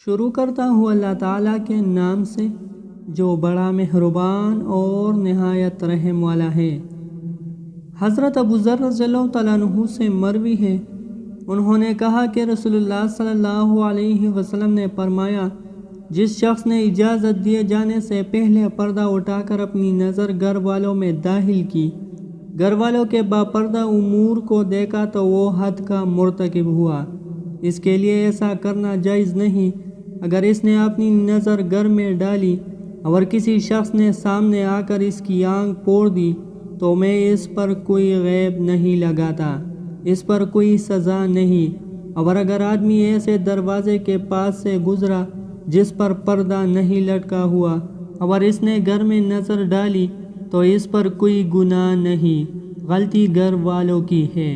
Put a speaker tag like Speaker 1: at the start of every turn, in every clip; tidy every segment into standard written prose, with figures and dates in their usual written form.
Speaker 1: شروع کرتا ہوں اللہ تعالیٰ کے نام سے جو بڑا مہربان اور نہایت رحم والا ہے۔ حضرت ابو ذر رضی اللہ تعالیٰ عنہ سے مروی ہے، انہوں نے کہا کہ رسول اللہ صلی اللہ علیہ وسلم نے فرمایا، جس شخص نے اجازت دیے جانے سے پہلے پردہ اٹھا کر اپنی نظر گھر والوں میں داخل کی، گھر والوں کے باپردہ امور کو دیکھا تو وہ حد کا مرتکب ہوا۔ اس کے لیے ایسا کرنا جائز نہیں۔ اگر اس نے اپنی نظر گھر میں ڈالی اور کسی شخص نے سامنے آ کر اس کی آنکھ پھوڑ دی تو میں اس پر کوئی غیب نہیں لگاتا، اس پر کوئی سزا نہیں۔ اور اگر آدمی ایسے دروازے کے پاس سے گزرا جس پر پردہ نہیں لٹکا ہوا اور اس نے گھر میں نظر ڈالی تو اس پر کوئی گناہ نہیں، غلطی گھر والوں کی ہے۔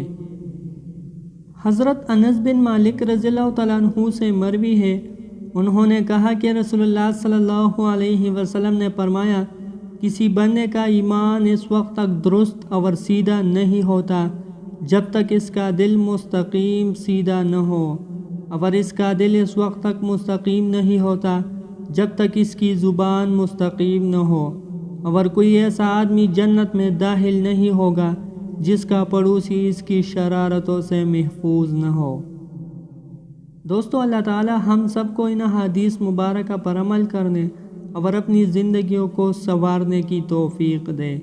Speaker 1: حضرت انس بن مالک رضی اللہ تعالیٰ عنہ سے مروی ہے، انہوں نے کہا کہ رسول اللہ صلی اللہ علیہ وسلم نے فرمایا، کسی بندے کا ایمان اس وقت تک درست اور سیدھا نہیں ہوتا جب تک اس کا دل مستقیم سیدھا نہ ہو، اور اس کا دل اس وقت تک مستقیم نہیں ہوتا جب تک اس کی زبان مستقیم نہ ہو، اور کوئی ایسا آدمی جنت میں داخل نہیں ہوگا جس کا پڑوسی اس کی شرارتوں سے محفوظ نہ ہو۔ دوستو، اللہ تعالی ہم سب کو ان حدیث مبارکہ پر عمل کرنے اور اپنی زندگیوں کو سنوارنے کی توفیق دے۔